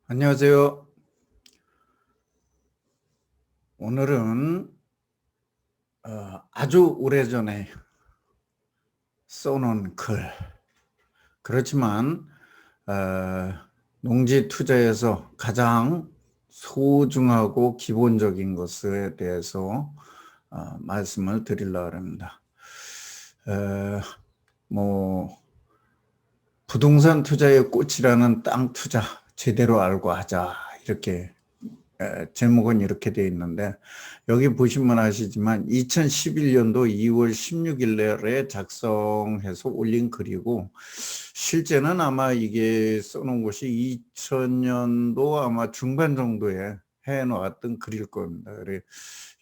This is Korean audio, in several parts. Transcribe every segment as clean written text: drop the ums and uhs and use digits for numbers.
안녕하세요. 오늘은 아주 오래전에 써놓은 글, 그렇지만 어, 농지 투자에서 가장 소중하고 기본적인 것에 대해서 말씀을 드리려고 합니다. 뭐 부동산 투자의 꽃이라는 땅 투자 제대로 알고 하자, 이렇게 제목은 이렇게 되어 있는데, 여기 보시면 아시지만 2011년도 2월 16일 날에 작성해서 올린 글이고, 실제는 아마 이게 써놓은 것이 2000년도 아마 중반 정도에 해놓았던 글일 겁니다. 그래,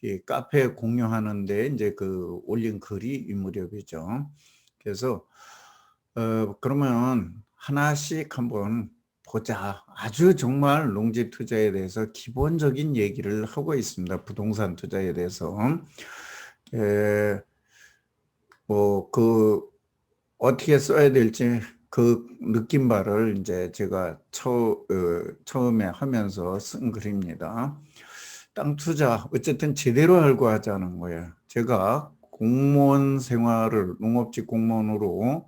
이 카페에 공유하는데 이제 그 올린 글이 이 무렵이죠. 그래서 그러면 하나씩 한번 보자. 아주 정말 농지 투자에 대해서 기본적인 얘기를 하고 있습니다. 부동산 투자에 대해서. 어떻게 써야 될지 그 느낀 바를 이제 제가 처음에 하면서 쓴 글입니다. 땅 투자, 어쨌든 제대로 알고 하자는 거예요. 제가 공무원 생활을, 농업직 공무원으로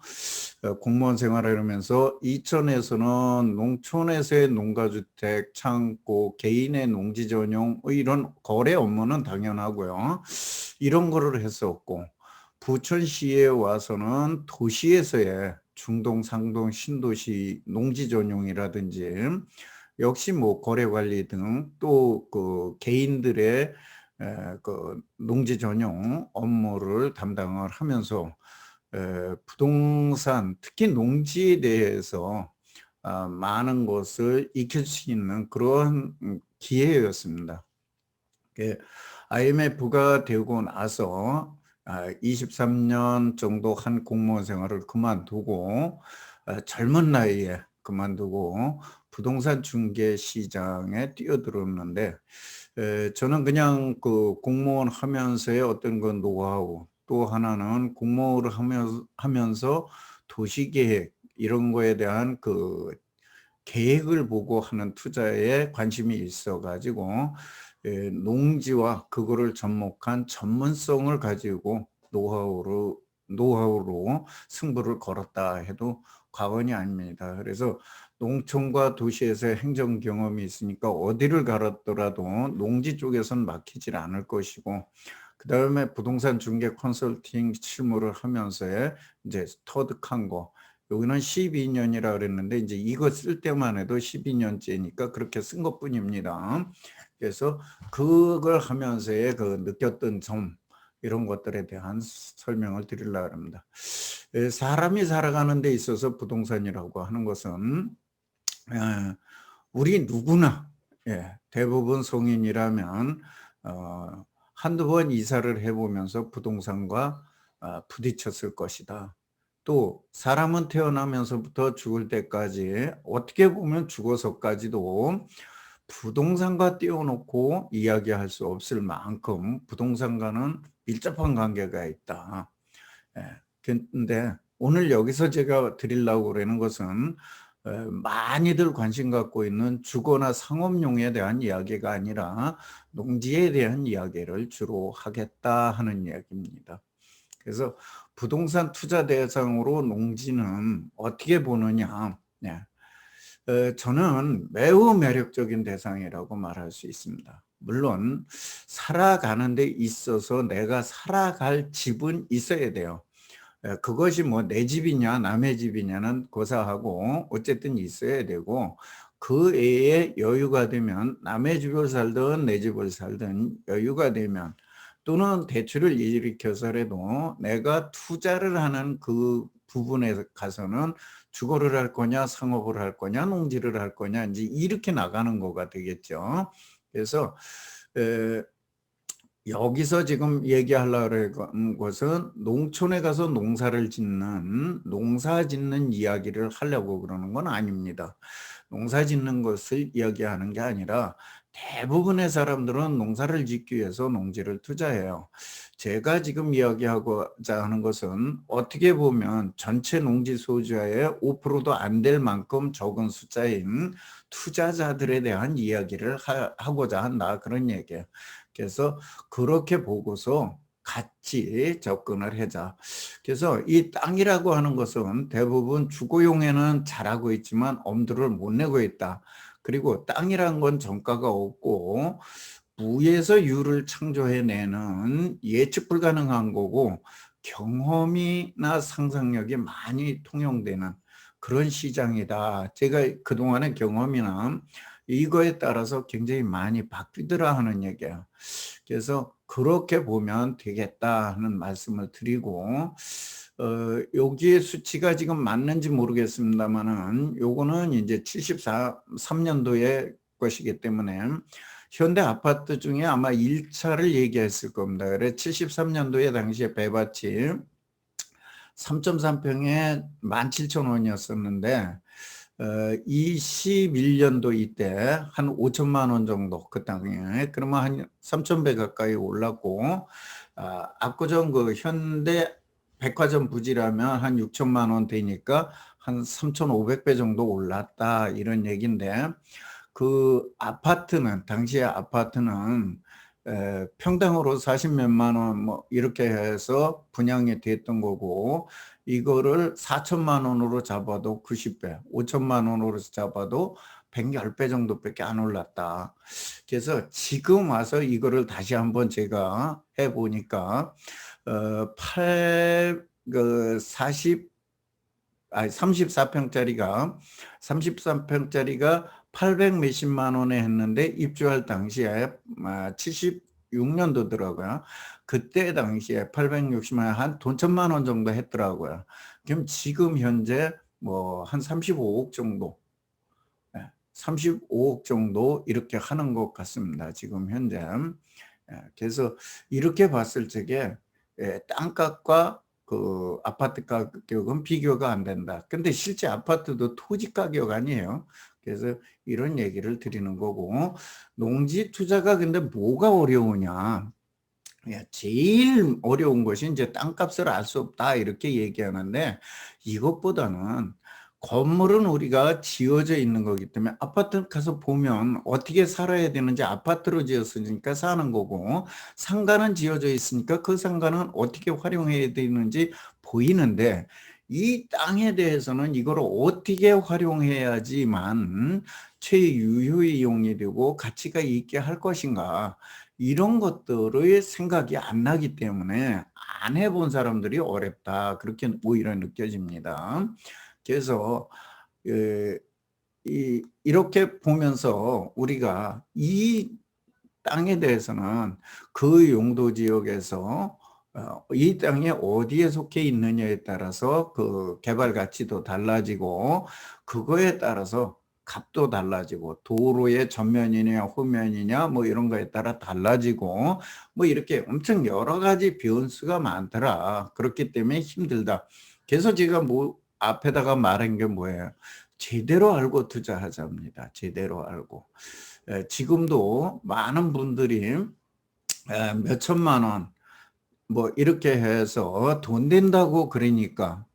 공무원 생활을 하면서 이천에서는 농촌에서의 농가주택, 창고, 개인의 농지 전용 이런 거래 업무는 당연하고요. 이런 거를 했었고, 부천시에 와서는 도시에서의 중동, 상동, 신도시 농지 전용이라든지 역시 뭐 거래 관리 등 또 그 개인들의 그 농지 전용 업무를 담당을 하면서 부동산, 특히 농지에 대해서 많은 것을 익힐 수 있는 그런 기회였습니다. IMF가 되고 나서 23년 정도 한 공무원 생활을 그만두고 젊은 나이에 그만두고 부동산 중개 시장에 뛰어들었는데, 저는 그냥 그 공무원 하면서의 어떤 그 노하우, 또 하나는 공무원을 하면서 도시계획 이런 거에 대한 그 계획을 보고 하는 투자에 관심이 있어가지고 농지와 그거를 접목한 전문성을 가지고 노하우로 승부를 걸었다 해도 과언이 아닙니다. 그래서 농촌과 도시에서 행정 경험이 있으니까 어디를 가더라도 농지 쪽에선 막히질 않을 것이고, 그 다음에 부동산 중개 컨설팅 실무를 하면서 이제 터득한 거, 여기는 12년이라 그랬는데 이제 이거 쓸 때만 해도 12년째니까 그렇게 쓴 것뿐입니다. 그래서 그걸 하면서의 그 느꼈던 점, 이런 것들에 대한 설명을 드리려고 합니다. 사람이 살아가는 데 있어서 부동산이라고 하는 것은 우리 누구나, 대부분 성인이라면 한두 번 이사를 해보면서 부동산과 부딪혔을 것이다. 또 사람은 태어나면서부터 죽을 때까지 어떻게 보면 죽어서까지도 부동산과 띄워놓고 이야기할 수 없을 만큼 부동산과는 밀접한 관계가 있다. 근데 오늘 여기서 제가 드리려고 그러는 것은 많이들 관심 갖고 있는 주거나 상업용에 대한 이야기가 아니라 농지에 대한 이야기를 주로 하겠다 하는 이야기입니다. 그래서 부동산 투자 대상으로 농지는 어떻게 보느냐? 네. 저는 매우 매력적인 대상이라고 말할 수 있습니다. 물론 살아가는 데 있어서 내가 살아갈 집은 있어야 돼요. 그것이 뭐 내 집이냐 남의 집이냐는 고사하고 어쨌든 있어야 되고, 그 외에 여유가 되면 남의 집을 살든 내 집을 살든 여유가 되면, 또는 대출을 일으켜서라도 내가 투자를 하는 그 부분에 가서는 주거를 할 거냐 상업을 할 거냐 농지를 할 거냐 이제 이렇게 나가는 거가 되겠죠. 그래서 여기서 지금 얘기하려고 하는 것은 농촌에 가서 농사 짓는 이야기를 하려고 그러는 건 아닙니다. 농사 짓는 것을 이야기하는 게 아니라 대부분의 사람들은 농사를 짓기 위해서 농지를 투자해요. 제가 지금 이야기하고자 하는 것은 어떻게 보면 전체 농지 소유자의 5%도 안 될 만큼 적은 숫자인 투자자들에 대한 이야기를 하고자 한다. 그런 얘기예요. 그래서 그렇게 보고서 같이 접근을 하자. 그래서 이 땅이라고 하는 것은 대부분 주거용에는 잘하고 있지만 엄두를 못 내고 있다. 그리고 땅이란 건 정가가 없고 무에서 유를 창조해내는 예측 불가능한 거고 경험이나 상상력이 많이 통용되는 그런 시장이다. 제가 그동안의 경험이나 이거에 따라서 굉장히 많이 바뀌더라 하는 얘기예요. 그래서 그렇게 보면 되겠다 하는 말씀을 드리고 여기에 수치가 지금 맞는지 모르겠습니다만은 요거는 이제 73년도의 것이기 때문에 현대 아파트 중에 아마 1차를 얘기했을 겁니다. 그래 73년도에 당시에 배밭이 3.3평에 17,000원이었었는데 21년도 이때 한 5천만 원 정도 그 땅에 그러면 한 3,000배 가까이 올랐고 압구정 그 현대 백화점 부지라면 한 6천만 원 되니까 한 3,500배 정도 올랐다 이런 얘기인데 그 아파트는 당시에 아파트는 평당으로 40몇만 원 뭐 이렇게 해서 분양이 됐던 거고 이거를 4천만 원으로 잡아도 90배, 5천만 원으로 잡아도 110배 정도밖에 안 올랐다. 그래서 지금 와서 이거를 다시 한번 제가 해보니까 34평짜리가 800 몇십만 원에 했는데 입주할 당시에 76년도더라고요. 그때 당시에 860만 원, 한 돈 1,000만 원 정도 했더라고요. 그럼 지금 현재 뭐 한 35억 정도, 35억 정도 이렇게 하는 것 같습니다. 지금 현재. 그래서 이렇게 봤을 적에 땅값과 그 아파트 가격은 비교가 안 된다. 근데 실제 아파트도 토지 가격 아니에요. 그래서 이런 얘기를 드리는 거고 농지 투자가 근데 뭐가 어려우냐? 제일 어려운 것이 이제 땅값을 알 수 없다 이렇게 얘기하는데 이것보다는 건물은 우리가 지어져 있는 거기 때문에 아파트 가서 보면 어떻게 살아야 되는지 아파트로 지었으니까 사는 거고 상가는 지어져 있으니까 그 상가는 어떻게 활용해야 되는지 보이는데 이 땅에 대해서는 이걸 어떻게 활용해야지만 최유효의 이용이 되고 가치가 있게 할 것인가 이런 것들의 생각이 안 나기 때문에 안 해본 사람들이 어렵다 그렇게 오히려 느껴집니다. 그래서 이렇게 보면서 우리가 이 땅에 대해서는 그 용도 지역에서 이 땅이 어디에 속해 있느냐에 따라서 그 개발 가치도 달라지고 그거에 따라서 값도 달라지고 도로의 전면이냐 후면이냐 뭐 이런 거에 따라 달라지고 뭐 이렇게 엄청 여러 가지 변수가 많더라. 그렇기 때문에 힘들다. 그래서 제가 뭐 앞에다가 말한 게 뭐예요? 제대로 알고 투자하자입니다. 제대로 알고. 지금도 많은 분들이 몇 천만 원 뭐 이렇게 해서 돈 된다고 그러니까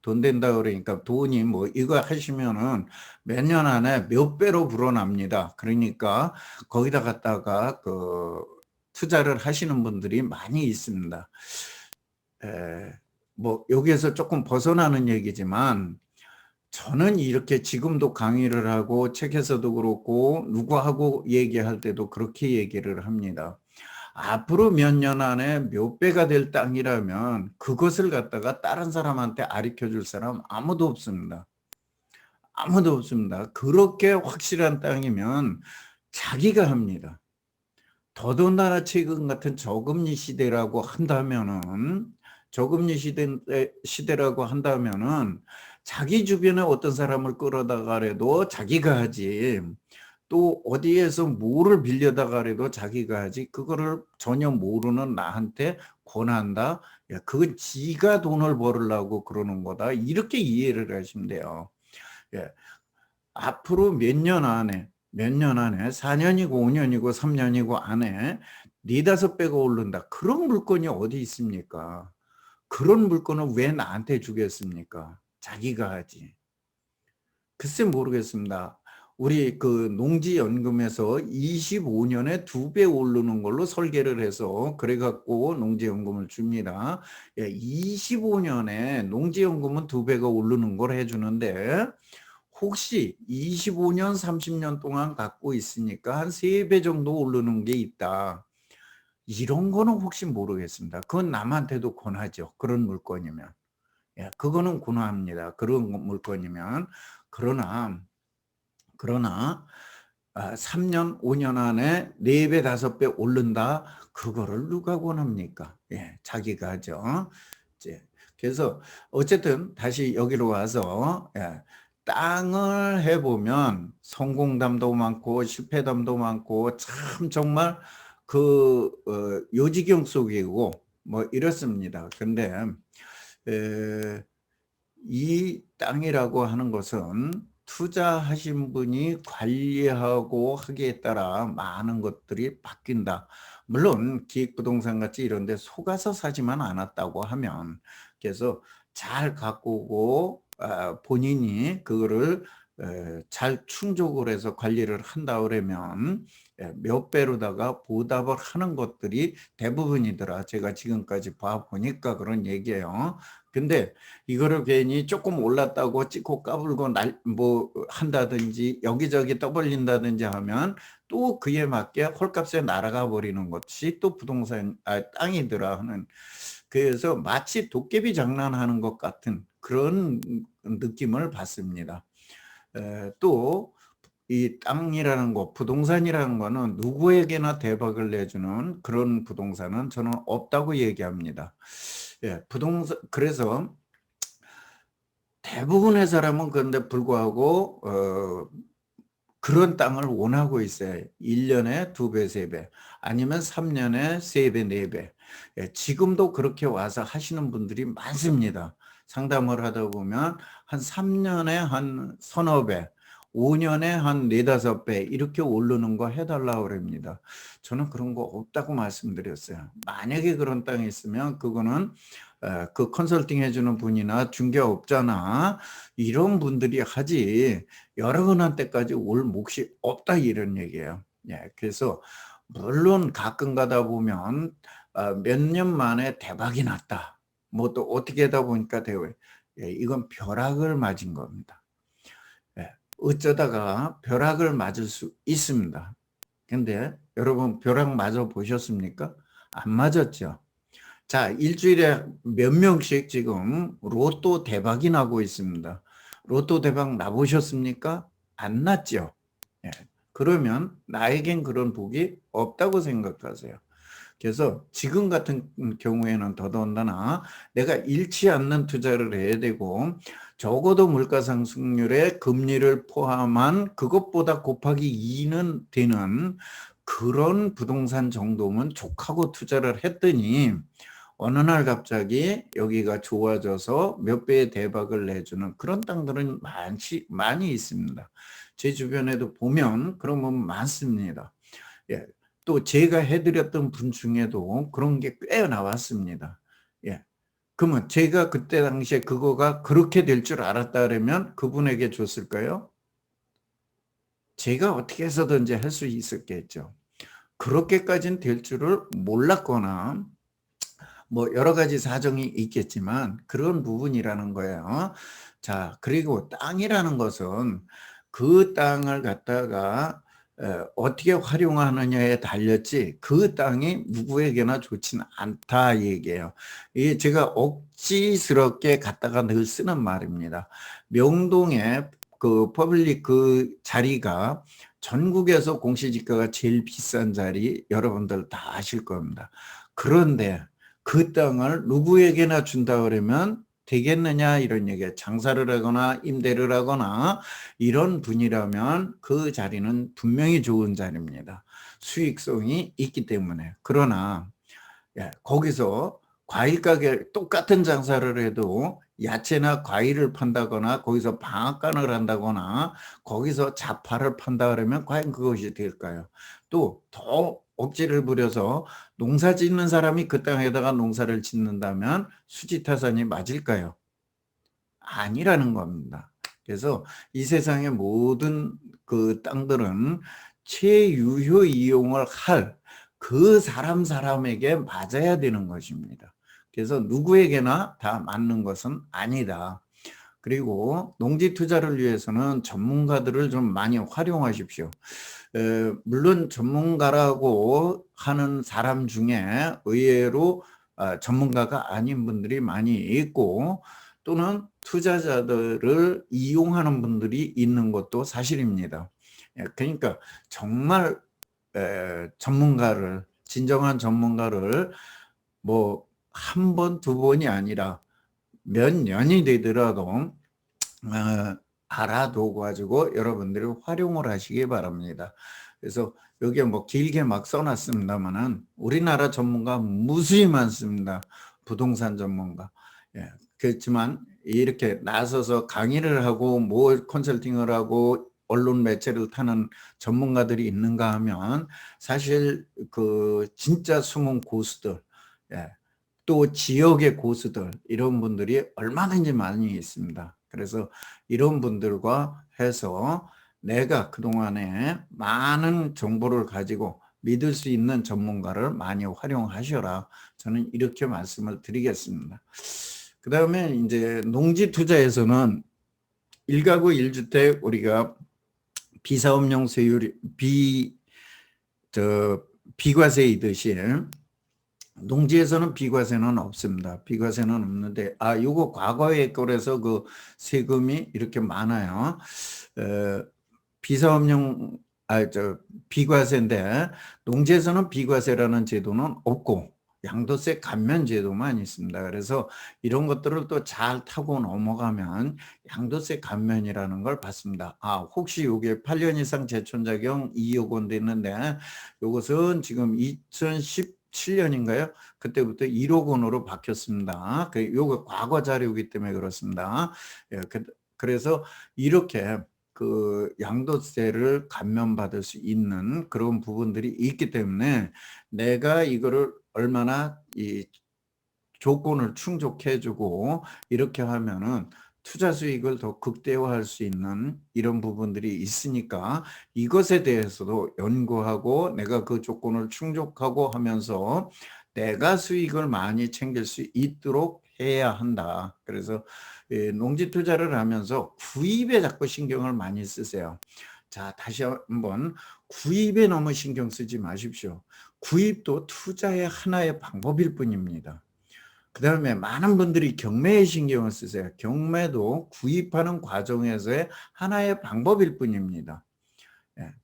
돈이 뭐 이거 하시면은 몇 년 안에 몇 배로 불어납니다. 그러니까 거기다 갖다가 그 투자를 하시는 분들이 많이 있습니다. 뭐 여기에서 조금 벗어나는 얘기지만 저는 이렇게 지금도 강의를 하고 책에서도 그렇고 누구하고 얘기할 때도 그렇게 얘기를 합니다. 앞으로 몇 년 안에 몇 배가 될 땅이라면 그것을 갖다가 다른 사람한테 가르쳐 줄 사람 아무도 없습니다. 아무도 없습니다. 그렇게 확실한 땅이면 자기가 합니다. 더군다나 최근 같은 저금리 시대라고 한다면은 시대라고 한다면은 자기 주변에 어떤 사람을 끌어다가래도 자기가 하지 또 어디에서 뭐를 빌려다가래도 자기가 하지 그거를 전혀 모르는 나한테 권한다. 야, 그건 지가 돈을 벌으려고 그러는 거다. 이렇게 이해를 하시면 돼요. 예. 앞으로 몇 년 안에 몇 년 안에 4년이고 5년이고 3년이고 안에 4~5배가 오른다. 그런 물건이 어디 있습니까? 그런 물건을 왜 나한테 주겠습니까? 자기가 하지. 글쎄 모르겠습니다. 우리 그 농지연금에서 25년에 2배 오르는 걸로 설계를 해서 그래 갖고 농지연금을 줍니다. 25년에 농지연금은 2배가 오르는 걸 해주는데 혹시 25년, 30년 동안 갖고 있으니까 한 3배 정도 오르는 게 있다. 이런 거는 혹시 모르겠습니다. 그건 남한테도 권하죠. 그런 물건이면. 그거는 권합니다. 그런 물건이면. 그러나 3년, 5년 안에 4배, 5배 오른다. 그거를 누가 권합니까? 자기가 하죠. 그래서 어쨌든 다시 여기로 와서 땅을 해보면 성공담도 많고 실패담도 많고 참 정말 그 요지경 속이고 뭐 이렇습니다. 근데 이 땅이라고 하는 것은 투자하신 분이 관리하고 하기에 따라 많은 것들이 바뀐다. 물론 기획부동산 같이 이런 데 속아서 사지만 않았다고 하면 그래서 잘 가꾸고 본인이 그거를 잘 충족을 해서 관리를 한다 그러면 몇 배로다가 보답을 하는 것들이 대부분이더라. 제가 지금까지 봐보니까 그런 얘기예요. 근데 이거를 괜히 조금 올랐다고 찍고 까불고 뭐 한다든지 여기저기 떠벌린다든지 하면 또 그에 맞게 헐값에 날아가 버리는 것이 또 부동산 땅이더라 하는, 그래서 마치 도깨비 장난하는 것 같은 그런 느낌을 받습니다. 또 이 땅이라는 거, 부동산이라는 거는 누구에게나 대박을 내주는 그런 부동산은 저는 없다고 얘기합니다. 부동산, 그래서 대부분의 사람은 그런데 불구하고 그런 땅을 원하고 있어요. 1년에 2배, 3배, 아니면 3년에 3배, 4배. 지금도 그렇게 와서 하시는 분들이 많습니다. 상담을 하다 보면 한 3년에 한 서너 배, 5년에 한 4~5배 이렇게 오르는 거 해달라고 그럽니다. 저는 그런 거 없다고 말씀드렸어요. 만약에 그런 땅이 있으면 그거는 그 컨설팅 해주는 분이나 중개업자나 이런 분들이 하지 여러 분한테까지 올 몫이 없다 이런 얘기예요. 그래서 물론 가끔 가다 보면 몇 년 만에 대박이 났다. 뭐 또 어떻게 하다 보니까 이건 벼락을 맞은 겁니다. 어쩌다가 벼락을 맞을 수 있습니다. 근데 여러분 벼락 맞아 보셨습니까? 안 맞았죠. 자, 일주일에 몇 명씩 지금 로또 대박이 나고 있습니다. 로또 대박 나보셨습니까? 안 났죠. 그러면 나에겐 그런 복이 없다고 생각하세요. 그래서 지금 같은 경우에는 더더군다나 내가 잃지 않는 투자를 해야 되고 적어도 물가상승률에 금리를 포함한 그것보다 곱하기 2는 되는 그런 부동산 정도면 족하고 투자를 했더니 어느 날 갑자기 여기가 좋아져서 몇 배의 대박을 내주는 그런 땅들은 많이 있습니다. 제 주변에도 보면 그런 분 많습니다. 또 제가 해드렸던 분 중에도 그런 게 꽤 나왔습니다. 그러면 제가 그때 당시에 그거가 그렇게 될 줄 알았다 그러면 그분에게 줬을까요? 제가 어떻게 해서든지 할 수 있었겠죠. 그렇게까지는 될 줄을 몰랐거나 뭐 여러 가지 사정이 있겠지만 그런 부분이라는 거예요. 자, 그리고 땅이라는 것은 그 땅을 갖다가 어떻게 활용하느냐에 달렸지 그 땅이 누구에게나 좋지는 않다 얘기예요. 이게 제가 억지스럽게 갖다가 늘 쓰는 말입니다. 명동에 그 퍼블릭 그 자리가 전국에서 공시지가가 제일 비싼 자리 여러분들 다 아실 겁니다. 그런데 그 땅을 누구에게나 준다 그러면 되겠느냐 이런 얘기예요. 장사를 하거나 임대를 하거나 이런 분이라면 그 자리는 분명히 좋은 자리입니다. 수익성이 있기 때문에. 그러나 거기서 과일 가게 똑같은 장사를 해도 야채나 과일을 판다거나 거기서 방앗간을 한다거나 거기서 자파를 판다 그러면 과연 그것이 될까요? 또 더 억지를 부려서 농사 짓는 사람이 그 땅에다가 농사를 짓는다면 수지타산이 맞을까요? 아니라는 겁니다. 그래서 이 세상의 모든 그 땅들은 최유효 이용을 할 그 사람에게 맞아야 되는 것입니다. 그래서 누구에게나 다 맞는 것은 아니다. 그리고 농지 투자를 위해서는 전문가들을 좀 많이 활용하십시오. 물론 전문가라고 하는 사람 중에 의외로 전문가가 아닌 분들이 많이 있고 또는 투자자들을 이용하는 분들이 있는 것도 사실입니다. 그러니까 정말 전문가를 진정한 전문가를 뭐 한 번, 두 번이 아니라 몇 년이 되더라도 알아두고 가지고 여러분들이 활용을 하시기 바랍니다. 그래서 여기에 뭐 길게 막 써놨습니다만은 우리나라 전문가 무수히 많습니다. 부동산 전문가. 예, 그렇지만 이렇게 나서서 강의를 하고 뭐 컨설팅을 하고 언론 매체를 타는 전문가들이 있는가 하면 사실 그 진짜 숨은 고수들, 예, 또 지역의 고수들 이런 분들이 얼마든지 많이 있습니다. 그래서 이런 분들과 해서 내가 그동안에 많은 정보를 가지고 믿을 수 있는 전문가를 많이 활용하셔라. 저는 이렇게 말씀을 드리겠습니다. 그 다음에 이제 농지 투자에서는 1가구 1주택 우리가 비사업용 세율이 비과세이듯이 농지에서는 비과세는 없습니다. 비과세는 없는데 요거 과거에 거라서 그 세금이 이렇게 많아요. 비사업용 비과세인데 농지에서는 비과세라는 제도는 없고 양도세 감면 제도만 있습니다. 그래서 이런 것들을 또 잘 타고 넘어가면 양도세 감면이라는 걸 받습니다. 혹시 요게 8년 이상 제촌 자격 2억 원 됐는데 요것은 지금 2017년인가요? 그때부터 1억 원으로 바뀌었습니다. 요거 과거 자료이기 때문에 그렇습니다. 예, 그래서 이렇게 그 양도세를 감면받을 수 있는 그런 부분들이 있기 때문에 내가 이거를 얼마나 이 조건을 충족해주고 이렇게 하면은 투자 수익을 더 극대화할 수 있는 이런 부분들이 있으니까 이것에 대해서도 연구하고 내가 그 조건을 충족하고 하면서 내가 수익을 많이 챙길 수 있도록 해야 한다. 그래서 농지 투자를 하면서 구입에 자꾸 신경을 많이 쓰세요. 자, 다시 한번 구입에 너무 신경 쓰지 마십시오. 구입도 투자의 하나의 방법일 뿐입니다. 그 다음에 많은 분들이 경매에 신경을 쓰세요. 경매도 구입하는 과정에서의 하나의 방법일 뿐입니다.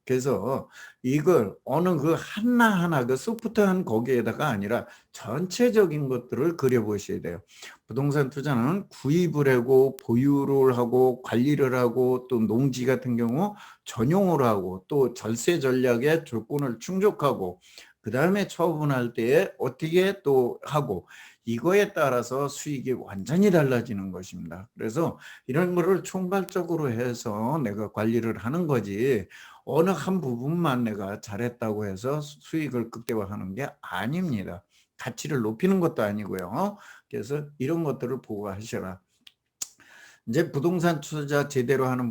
그래서 이걸 어느 그 하나하나 그 소프트한 거기에다가 아니라 전체적인 것들을 그려보셔야 돼요. 부동산 투자는 구입을 하고 보유를 하고 관리를 하고 또 농지 같은 경우 전용을 하고 또 절세 전략의 조건을 충족하고 그 다음에 처분할 때에 어떻게 또 하고 이거에 따라서 수익이 완전히 달라지는 것입니다. 그래서 이런 거를 총괄적으로 해서 내가 관리를 하는 거지 어느 한 부분만 내가 잘했다고 해서 수익을 극대화하는 게 아닙니다. 가치를 높이는 것도 아니고요. 그래서 이런 것들을 보고 하셔라. 이제 부동산 투자 제대로 하는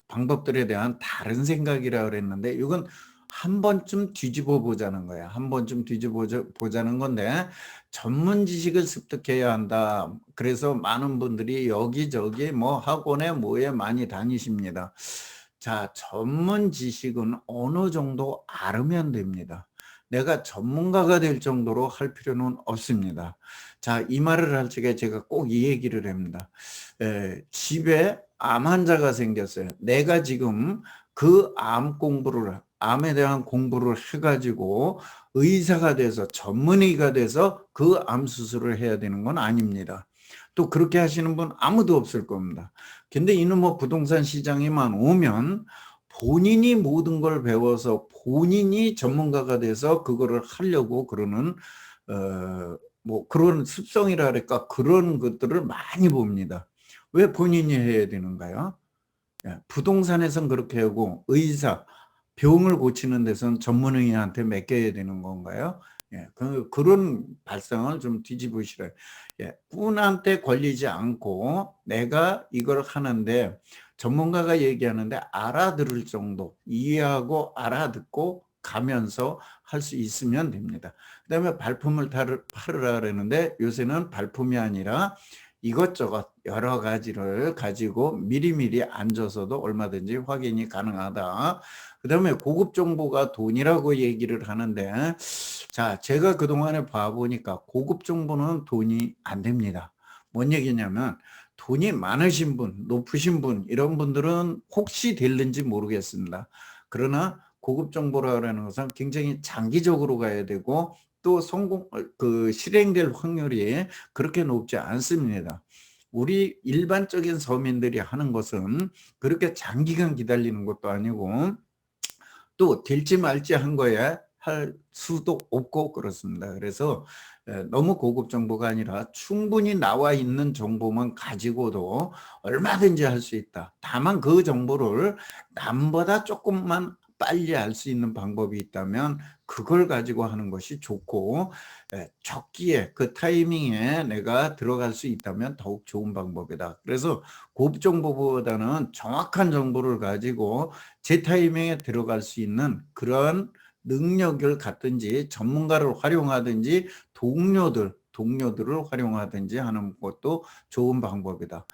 방법들에 대한 다른 생각이라 그랬는데 이건 한 번쯤 뒤집어 보자는 거야. 한 번쯤 뒤집어 보자는 건데 전문 지식을 습득해야 한다. 그래서 많은 분들이 여기저기 뭐 학원에 뭐에 많이 다니십니다. 자, 전문 지식은 어느 정도 알으면 됩니다. 내가 전문가가 될 정도로 할 필요는 없습니다. 자, 이 말을 할 적에 제가 꼭 이 얘기를 합니다. 집에 암 환자가 생겼어요. 내가 지금 그 암에 대한 공부를 해가지고 의사가 돼서 전문의가 돼서 그 암 수술을 해야 되는 건 아닙니다. 또 그렇게 하시는 분 아무도 없을 겁니다. 근데 이놈의 뭐 부동산 시장에만 오면 본인이 모든 걸 배워서 본인이 전문가가 돼서 그거를 하려고 그러는 뭐 그런 습성이랄까 그런 것들을 많이 봅니다. 왜 본인이 해야 되는가요? 예, 부동산에선 그렇게 하고 의사, 병을 고치는 데선 전문의한테 맡겨야 되는 건가요? 예, 그런 발상을 좀 뒤집으시래요. 예, 분한테 걸리지 않고 내가 이걸 하는데 전문가가 얘기하는데 알아들을 정도, 이해하고 알아듣고 가면서 할 수 있으면 됩니다. 그다음에 발품을 팔으라 그러는데 요새는 발품이 아니라 이것저것 여러 가지를 가지고 미리미리 앉아서도 얼마든지 확인이 가능하다. 그다음에 고급 정보가 돈이라고 얘기를 하는데, 자, 제가 그동안에 봐보니까 고급 정보는 돈이 안 됩니다. 뭔 얘기냐면 돈이 많으신 분, 높으신 분, 이런 분들은 혹시 될는지 모르겠습니다. 그러나 고급 정보라는 것은 굉장히 장기적으로 가야 되고 또 실행될 확률이 그렇게 높지 않습니다. 우리 일반적인 서민들이 하는 것은 그렇게 장기간 기다리는 것도 아니고 또 될지 말지 한 거에 할 수도 없고 그렇습니다. 그래서 너무 고급 정보가 아니라 충분히 나와 있는 정보만 가지고도 얼마든지 할 수 있다. 다만 그 정보를 남보다 조금만 빨리 알 수 있는 방법이 있다면 그걸 가지고 하는 것이 좋고, 적기에 그 타이밍에 내가 들어갈 수 있다면 더욱 좋은 방법이다. 그래서 고급 정보보다는 정확한 정보를 가지고 제 타이밍에 들어갈 수 있는 그런 능력을 갖든지 전문가를 활용하든지 동료들을 활용하든지 하는 것도 좋은 방법이다.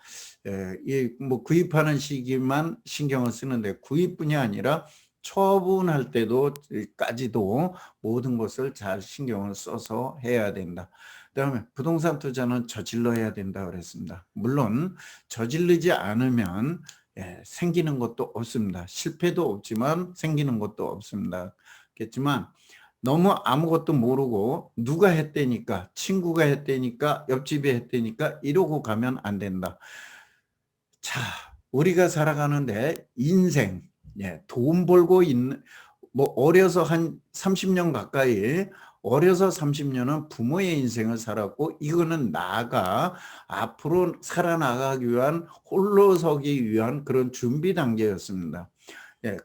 뭐 구입하는 시기만 신경을 쓰는데 구입뿐이 아니라 처분할 때도까지도 모든 것을 잘 신경을 써서 해야 된다. 그다음에 부동산 투자는 저질러야 된다 그랬습니다. 물론 저지르지 않으면 생기는 것도 없습니다. 실패도 없지만 생기는 것도 없습니다. 겠지만 너무 아무것도 모르고 누가 했대니까, 친구가 했대니까, 옆집이 했대니까 이러고 가면 안 된다. 자, 우리가 살아가는데 인생, 돈 벌고 있는, 뭐 어려서 한 30년 가까이, 어려서 30년은 부모의 인생을 살았고 이거는 나가 앞으로 살아나가기 위한, 홀로 서기 위한 그런 준비 단계였습니다.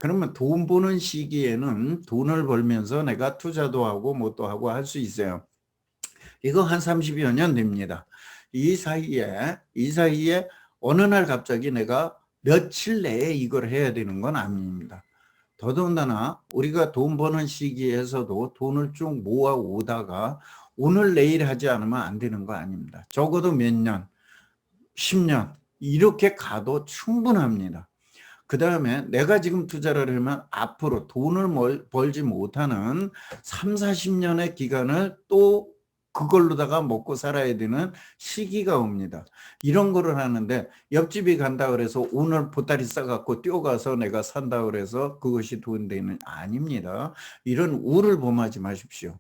그러면 돈 버는 시기에는 돈을 벌면서 내가 투자도 하고 뭣도 하고 할 수 있어요. 이거 한 30여 년 됩니다. 이 사이에 어느 날 갑자기 내가 며칠 내에 이걸 해야 되는 건 아닙니다. 더더군다나 우리가 돈 버는 시기에서도 돈을 쭉 모아 오다가 오늘 내일 하지 않으면 안 되는 거 아닙니다. 적어도 몇 년, 10년 이렇게 가도 충분합니다. 그 다음에 내가 지금 투자를 하면 앞으로 돈을 벌지 못하는 3, 40년의 기간을 또 그걸로다가 먹고 살아야 되는 시기가 옵니다. 이런 거를 하는데 옆집이 간다 그래서 오늘 보따리 싸갖고 뛰어가서 내가 산다 그래서 그것이 돈 되는 아닙니다. 이런 우를 범하지 마십시오.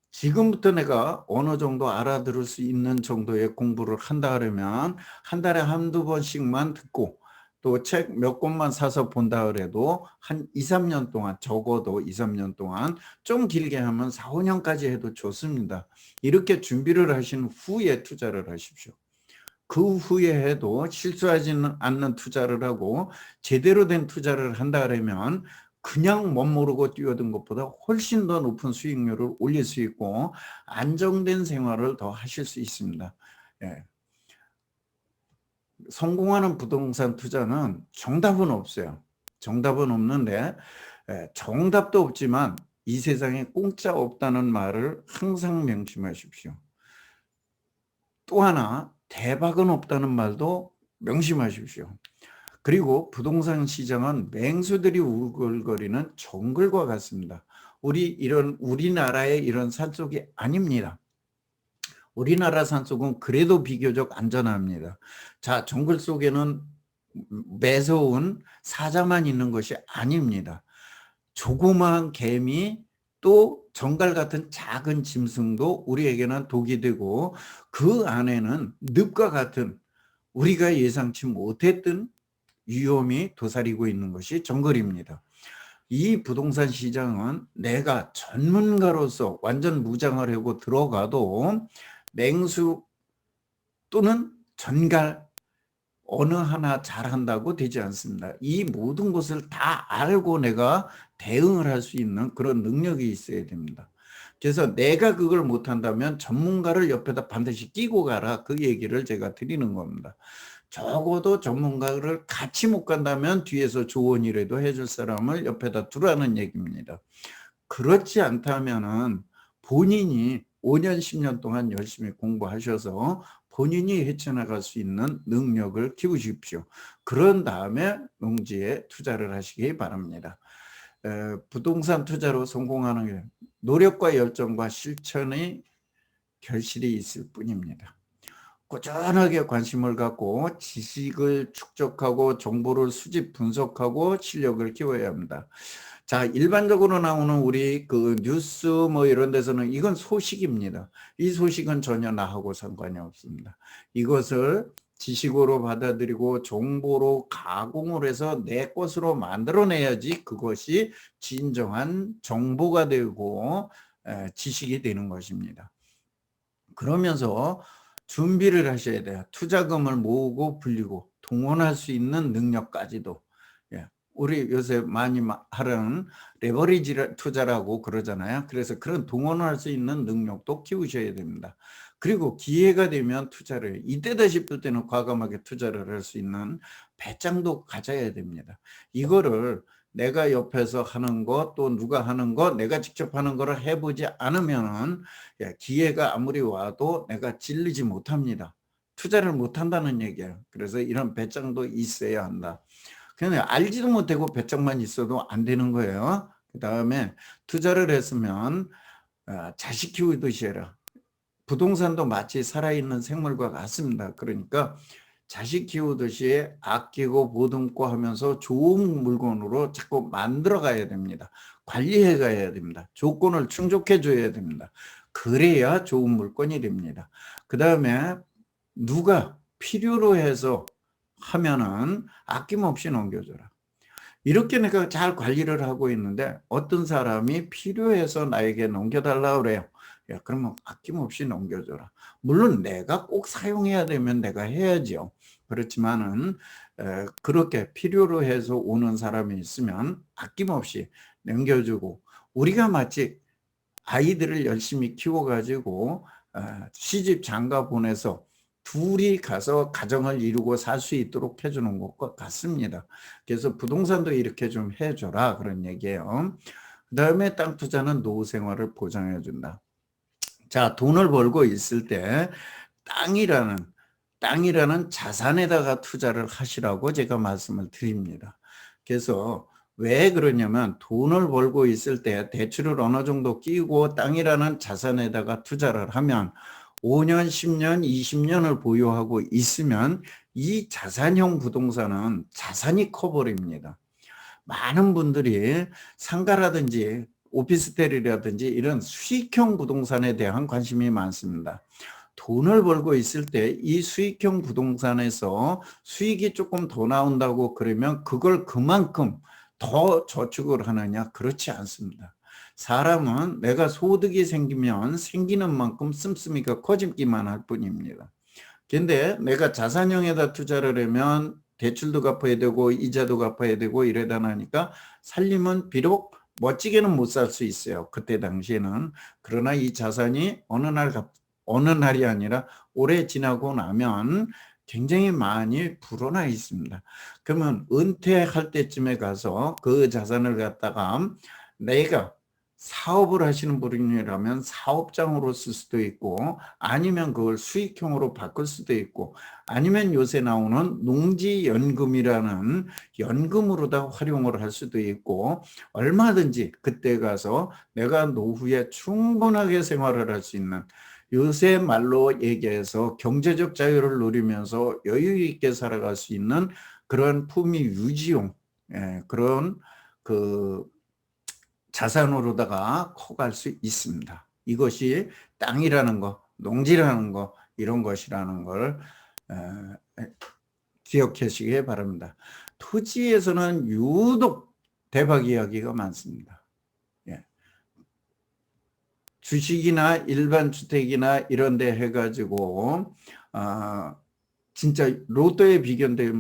지금부터 내가 어느 정도 알아들을 수 있는 정도의 공부를 한다 그러면 한 달에 한두 번씩만 듣고 또 책 몇 권만 사서 본다 그래도 한 2, 3년 동안, 적어도 2, 3년 동안, 좀 길게 하면 4, 5년까지 해도 좋습니다. 이렇게 준비를 하신 후에 투자를 하십시오. 그 후에 해도 실수하지는 않는 투자를 하고 제대로 된 투자를 한다 그러면 그냥 멋모르고 뛰어든 것보다 훨씬 더 높은 수익률을 올릴 수 있고 안정된 생활을 더 하실 수 있습니다. 성공하는 부동산 투자는 정답은 없어요. 정답은 없는데 정답도 없지만 이 세상에 공짜 없다는 말을 항상 명심하십시오. 또 하나 대박은 없다는 말도 명심하십시오. 그리고 부동산 시장은 맹수들이 우글거리는 정글과 같습니다. 우리나라의 이런 산속이 아닙니다. 우리나라 산속은 그래도 비교적 안전합니다. 자, 정글 속에는 매서운 사자만 있는 것이 아닙니다. 조그마한 개미 또 정갈 같은 작은 짐승도 우리에게는 독이 되고 그 안에는 늪과 같은 우리가 예상치 못했던 위험이 도사리고 있는 것이 정글입니다. 이 부동산 시장은 내가 전문가로서 완전 무장을 하고 들어가도 맹수 또는 전갈 어느 하나 잘한다고 되지 않습니다. 이 모든 것을 다 알고 내가 대응을 할 수 있는 그런 능력이 있어야 됩니다. 그래서 내가 그걸 못한다면 전문가를 옆에다 반드시 끼고 가라, 그 얘기를 제가 드리는 겁니다. 적어도 전문가를 같이 못 간다면 뒤에서 조언이라도 해줄 사람을 옆에다 두라는 얘기입니다. 그렇지 않다면은 본인이 5년 10년 동안 열심히 공부하셔서 본인이 헤쳐나갈 수 있는 능력을 키우십시오. 그런 다음에 농지에 투자를 하시기 바랍니다. 부동산 투자로 성공하는 게 노력과 열정과 실천의 결실이 있을 뿐입니다. 꾸준하게 관심을 갖고 지식을 축적하고 정보를 수집 분석하고 실력을 키워야 합니다. 자, 일반적으로 나오는 우리 그 뉴스 뭐 이런 데서는 이건 소식입니다. 이 소식은 전혀 나하고 상관이 없습니다. 이것을 지식으로 받아들이고 정보로 가공을 해서 내 것으로 만들어내야지 그것이 진정한 정보가 되고 지식이 되는 것입니다. 그러면서 준비를 하셔야 돼요. 투자금을 모으고 불리고 동원할 수 있는 능력까지도. 우리 요새 많이 하는 레버리지 투자라고 그러잖아요. 그래서 그런 동원할 수 있는 능력도 키우셔야 됩니다. 그리고 기회가 되면 투자를, 이때다 싶을 때는 과감하게 투자를 할 수 있는 배짱도 가져야 됩니다. 이거를 내가 옆에서 하는 거, 또 누가 하는 거, 내가 직접 하는 거를 해보지 않으면 기회가 아무리 와도 내가 질리지 못합니다. 투자를 못한다는 얘기예요. 그래서 이런 배짱도 있어야 한다. 그냥 알지도 못하고 배짱만 있어도 안 되는 거예요. 그 다음에 투자를 했으면 자식 키우듯이 해라. 부동산도 마치 살아있는 생물과 같습니다. 그러니까 자식 키우듯이 아끼고 보듬고 하면서 좋은 물건으로 자꾸 만들어 가야 됩니다. 관리해 가야 됩니다. 조건을 충족해 줘야 됩니다. 그래야 좋은 물건이 됩니다. 그 다음에 누가 필요로 해서 하면은 아낌없이 넘겨줘라. 이렇게 내가 잘 관리를 하고 있는데 어떤 사람이 필요해서 나에게 넘겨달라 그래요. 그러면 아낌없이 넘겨줘라. 물론 내가 꼭 사용해야 되면 내가 해야죠. 그렇지만은 그렇게 필요로 해서 오는 사람이 있으면 아낌없이 넘겨주고, 우리가 마치 아이들을 열심히 키워가지고 시집 장가 보내서 둘이 가서 가정을 이루고 살 수 있도록 해주는 것과 같습니다. 그래서 부동산도 이렇게 좀 해줘라, 그런 얘기예요. 그 다음에 땅 투자는 노후 생활을 보장해 준다. 자, 돈을 벌고 있을 때 땅이라는 자산에다가 투자를 하시라고 제가 말씀을 드립니다. 그래서 왜 그러냐면 돈을 벌고 있을 때 대출을 어느 정도 끼고 땅이라는 자산에다가 투자를 하면 5년, 10년, 20년을 보유하고 있으면 이 자산형 부동산은 자산이 커버립니다. 많은 분들이 상가라든지 오피스텔이라든지 이런 수익형 부동산에 대한 관심이 많습니다. 돈을 벌고 있을 때 이 수익형 부동산에서 수익이 조금 더 나온다고 그러면 그걸 그만큼 더 저축을 하느냐? 그렇지 않습니다. 사람은 내가 소득이 생기면 생기는 만큼 씀씀이가 커지기만 할 뿐입니다. 근데 내가 자산형에다 투자를 하면 대출도 갚아야 되고 이자도 갚아야 되고 이러다 나니까 살림은 비록 멋지게는 못 살 수 있어요. 그때 당시에는. 그러나 이 자산이 어느 날이 아니라 오래 지나고 나면 굉장히 많이 불어나 있습니다. 그러면 은퇴할 때쯤에 가서 그 자산을 갖다가 내가 사업을 하시는 분이라면 사업장으로 쓸 수도 있고, 아니면 그걸 수익형으로 바꿀 수도 있고, 아니면 요새 나오는 농지연금이라는 연금으로 다 활용을 할 수도 있고, 얼마든지 그때 가서 내가 노후에 충분하게 생활을 할 수 있는, 요새 말로 얘기해서 경제적 자유를 누리면서 여유 있게 살아갈 수 있는 그런 품위 유지용, 그런 그 자산으로다가 커갈 수 있습니다. 이것이 땅이라는 거, 농지라는 거, 이런 것이라는 걸 기억하시기 바랍니다. 토지에서는 유독 대박 이야기가 많습니다. 주식이나 일반 주택이나 이런 데 해가지고 진짜 로또에 비견되게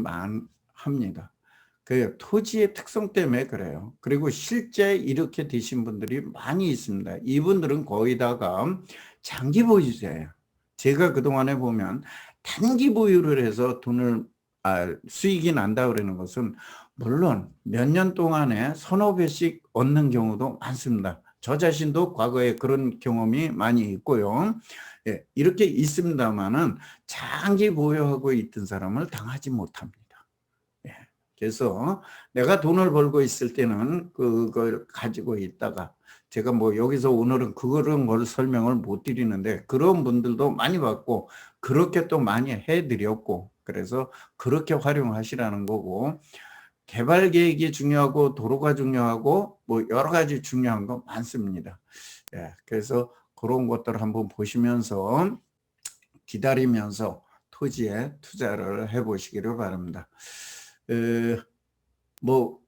합니다. 그 토지의 특성 때문에 그래요. 그리고 실제 이렇게 되신 분들이 많이 있습니다. 이분들은 거의 다가 장기 보유자예요. 제가 그동안에 보면 단기 보유를 해서 돈을 수익이 난다 그러는 것은 물론 몇 년 동안에 서너 배씩 얻는 경우도 많습니다. 저 자신도 과거에 그런 경험이 많이 있고요. 예, 이렇게 있습니다만은 장기 보유하고 있던 사람을 당하지 못합니다. 예, 그래서 내가 돈을 벌고 있을 때는 그걸 가지고 있다가 제가 뭐 여기서 오늘은 그런 걸 설명을 못 드리는데 그런 분들도 많이 봤고 그렇게 또 많이 해드렸고 그래서 그렇게 활용하시라는 거고 개발 계획이 중요하고 도로가 중요하고 뭐 여러 가지 중요한 거 많습니다. 예, 그래서 그런 것들을 한번 보시면서 기다리면서 토지에 투자를 해보시기를 바랍니다. 뭐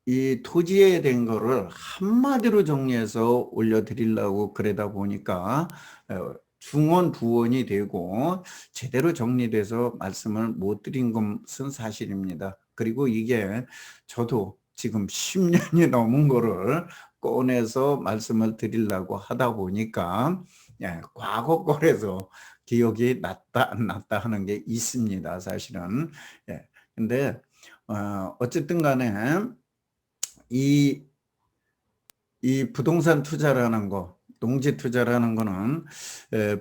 이 토지에 된 거를 한마디로 정리해서 올려드리려고 그러다 보니까 중원 부원이 되고 제대로 정리돼서 말씀을 못 드린 것은 사실입니다. 그리고 이게 저도 지금 10년이 넘은 거를 꺼내서 말씀을 드리려고 하다 보니까 과거 거에서 기억이 났다 안 났다 하는 게 있습니다. 사실은. 근데 어쨌든 간에 이 부동산 투자라는 거, 농지 투자라는 거는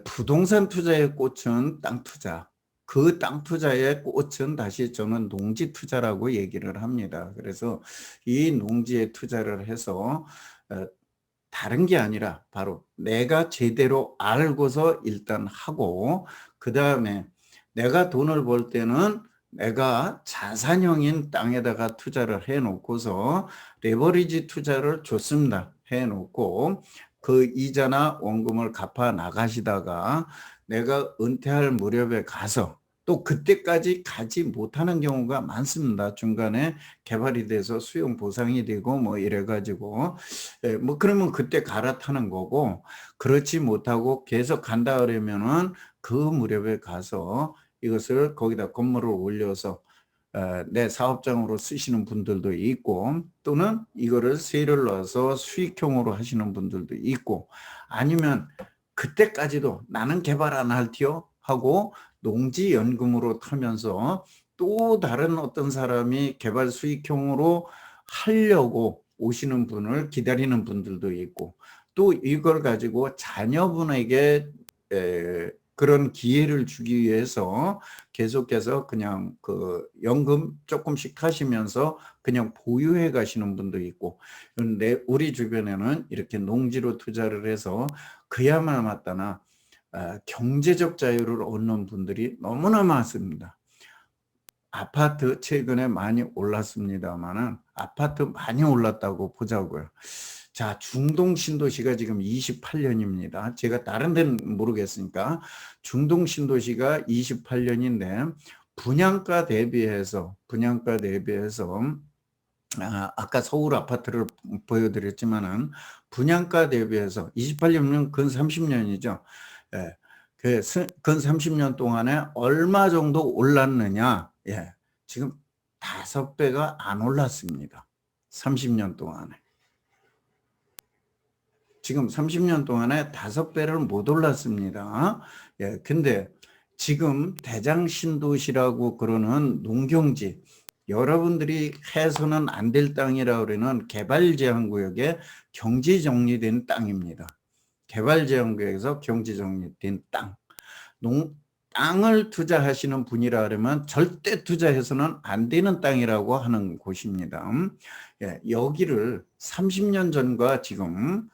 부동산 투자의 꽃은 땅 투자. 그 땅 투자의 꽃은 다시 저는 농지 투자라고 얘기를 합니다. 그래서 이 농지에 투자를 해서 다른 게 아니라 바로 내가 제대로 알고서 일단 하고 그 다음에 내가 돈을 벌 때는 내가 자산형인 땅에다가 투자를 해놓고서 레버리지 투자를 좋습니다. 해놓고 그 이자나 원금을 갚아 나가시다가 내가 은퇴할 무렵에 가서 또 그때까지 가지 못하는 경우가 많습니다. 중간에 개발이 돼서 수용 보상이 되고 뭐 이래가지고 뭐 그러면 그때 갈아타는 거고 그렇지 못하고 계속 간다 그러면은 그 무렵에 가서 이것을 거기다 건물을 올려서 내 사업장으로 쓰시는 분들도 있고 또는 이거를 세를 넣어서 수익형으로 하시는 분들도 있고 아니면 그때까지도 나는 개발 안 할티요 하고 농지연금으로 타면서 또 다른 어떤 사람이 개발 수익형으로 하려고 오시는 분을 기다리는 분들도 있고 또 이걸 가지고 자녀분에게 그런 기회를 주기 위해서 계속해서 그냥 그 연금 조금씩 하시면서 그냥 보유해 가시는 분도 있고 그런데 우리 주변에는 이렇게 농지로 투자를 해서 그야말로 맞다나 경제적 자유를 얻는 분들이 너무나 많습니다. 아파트 최근에 많이 올랐습니다만은 아파트 많이 올랐다고 보자고요. 자, 중동 신도시가 지금 28년입니다. 제가 다른 데는 모르겠으니까 중동 신도시가 28년인데 분양가 대비해서 아까 서울 아파트를 보여드렸지만은 분양가 대비해서 28년이면 근 30년이죠. 예. 근 30년 동안에 얼마 정도 올랐느냐? 예. 지금 5배가 안 올랐습니다. 30년 동안에. 지금 30년 동안에 5배를 못 올랐습니다. 예. 근데 지금 대장 신도시라고 그러는 농경지 여러분들이 해서는 안 될 땅이라고 그러는 개발 제한 구역에 경지 정리된 땅입니다. 개발 제한 구역에서 경지 정리된 땅. 땅을 투자하시는 분이라 그러면 절대 투자해서는 안 되는 땅이라고 하는 곳입니다. 예, 여기를 30년 전과 지금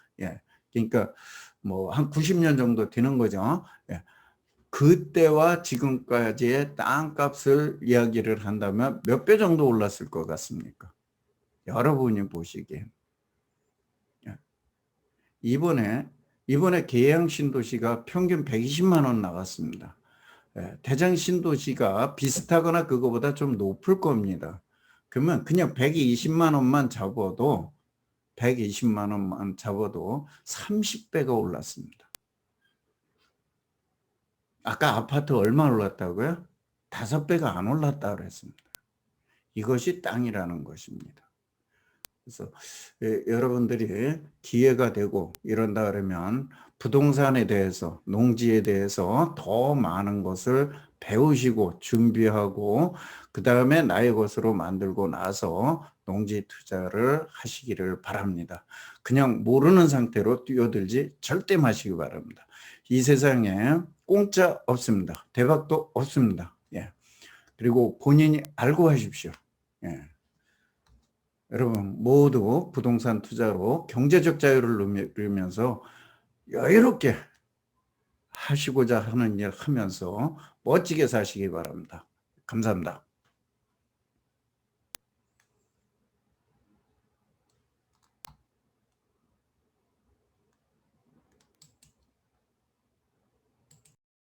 그러니까 뭐 한 90년 정도 되는 거죠. 예. 그때와 지금까지의 땅값을 이야기를 한다면 몇 배 정도 올랐을 것 같습니까? 여러분이 보시기에. 이번에 계양 신도시가 평균 120만 원 나갔습니다. 대장 신도시가 비슷하거나 그거보다 좀 높을 겁니다. 그러면 그냥 120만 원만 잡아도 120만 원만 잡아도 30배가 올랐습니다. 아까 아파트 얼마 올랐다고요? 5배가 안 올랐다 그랬습니다. 이것이 땅이라는 것입니다. 그래서 여러분들이 기회가 되고 이런다 그러면 부동산에 대해서, 농지에 대해서 더 많은 것을 배우시고 준비하고 그 다음에 나의 것으로 만들고 나서 농지 투자를 하시기를 바랍니다. 그냥 모르는 상태로 뛰어들지 절대 마시기 바랍니다. 이 세상에 공짜 없습니다. 대박도 없습니다. 예. 그리고 본인이 알고 하십시오. 예. 여러분 모두 부동산 투자로 경제적 자유를 누리면서 여유롭게 하시고자 하는 일 하면서 멋지게 사시기 바랍니다. 감사합니다.